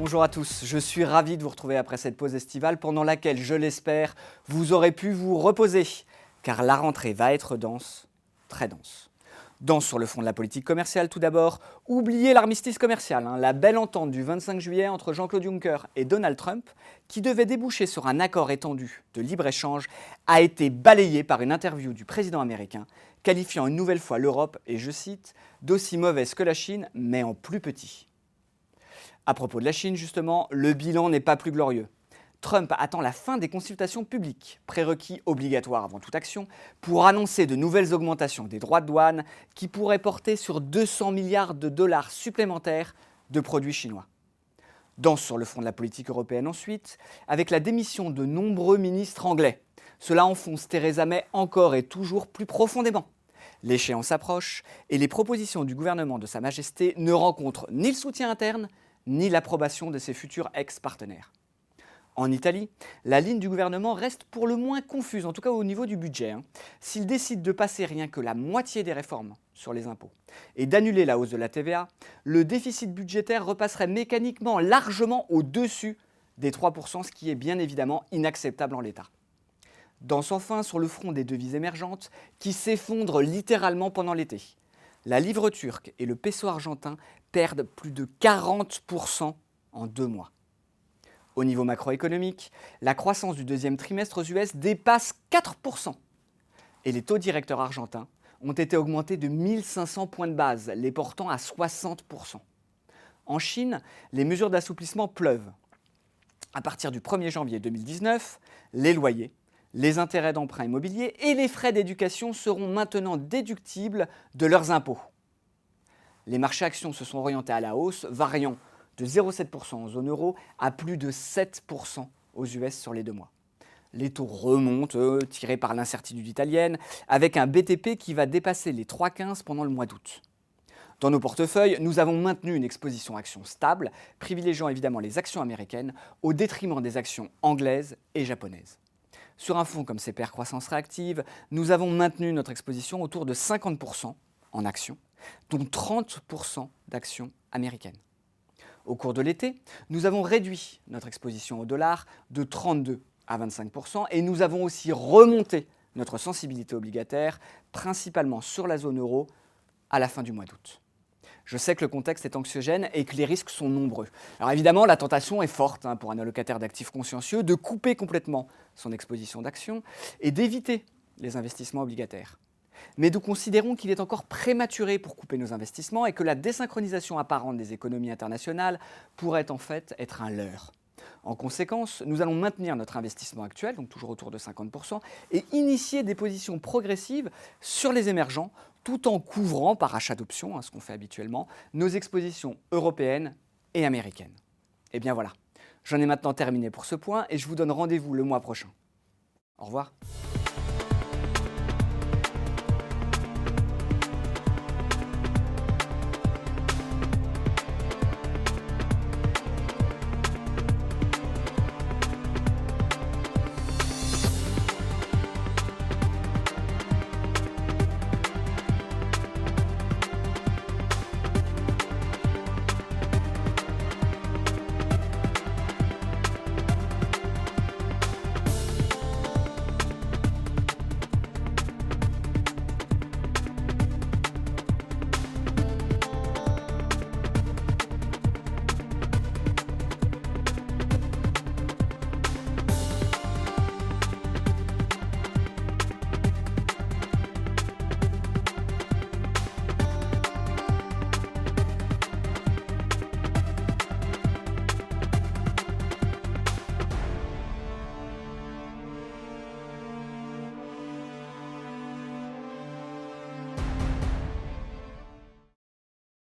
Bonjour à tous, je suis ravi de vous retrouver après cette pause estivale pendant laquelle, je l'espère, vous aurez pu vous reposer. Car la rentrée va être dense, très dense. Dense sur le front de la politique commerciale tout d'abord. Oubliez l'armistice commercial, la belle entente du 25 juillet entre Jean-Claude Juncker et Donald Trump, qui devait déboucher sur un accord étendu de libre-échange, a été balayée par une interview du président américain, qualifiant une nouvelle fois l'Europe, et je cite, d'aussi mauvaise que la Chine, mais en plus petit. À propos de la Chine, justement, le bilan n'est pas plus glorieux. Trump attend la fin des consultations publiques, prérequis obligatoires avant toute action, pour annoncer de nouvelles augmentations des droits de douane qui pourraient porter sur 200 milliards de dollars supplémentaires de produits chinois. Danse sur le front de la politique européenne ensuite, avec la démission de nombreux ministres anglais. Cela enfonce Theresa May encore et toujours plus profondément. L'échéance approche et les propositions du gouvernement de Sa Majesté ne rencontrent ni le soutien interne, ni l'approbation de ses futurs ex-partenaires. En Italie, la ligne du gouvernement reste pour le moins confuse, en tout cas au niveau du budget. S'il décide de passer rien que la moitié des réformes sur les impôts et d'annuler la hausse de la TVA, le déficit budgétaire repasserait mécaniquement largement au-dessus des 3%, ce qui est bien évidemment inacceptable en l'état. Danse enfin sur le front des devises émergentes qui s'effondrent littéralement pendant l'été. La livre turque et le peso argentin perdent plus de 40% en 2 mois. Au niveau macroéconomique, la croissance du deuxième trimestre aux US dépasse 4%. Et les taux directeurs argentins ont été augmentés de 1500 points de base, les portant à 60%. En Chine, les mesures d'assouplissement pleuvent. À partir du 1er janvier 2019, les loyers, les intérêts d'emprunt immobilier et les frais d'éducation seront maintenant déductibles de leurs impôts. Les marchés actions se sont orientés à la hausse, variant de 0,7% en zone euro à plus de 7% aux US sur les 2 mois. Les taux remontent, tirés par l'incertitude italienne, avec un BTP qui va dépasser les 3,15 pendant le mois d'août. Dans nos portefeuilles, nous avons maintenu une exposition actions stable, privilégiant évidemment les actions américaines au détriment des actions anglaises et japonaises. Sur un fonds comme CPR Croissance Réactive, nous avons maintenu notre exposition autour de 50% en actions, dont 30% d'actions américaines. Au cours de l'été, nous avons réduit notre exposition au dollar de 32 à 25% et nous avons aussi remonté notre sensibilité obligataire, principalement sur la zone euro, à la fin du mois d'août. Je sais que le contexte est anxiogène et que les risques sont nombreux. Alors évidemment, la tentation est forte pour un allocataire d'actifs consciencieux de couper complètement son exposition d'actions et d'éviter les investissements obligataires. Mais nous considérons qu'il est encore prématuré pour couper nos investissements et que la désynchronisation apparente des économies internationales pourrait en fait être un leurre. En conséquence, nous allons maintenir notre investissement actuel, donc toujours autour de 50%, et initier des positions progressives sur les émergents, tout en couvrant par achat d'options, ce qu'on fait habituellement, nos expositions européennes et américaines. Et bien voilà, j'en ai maintenant terminé pour ce point et je vous donne rendez-vous le mois prochain. Au revoir.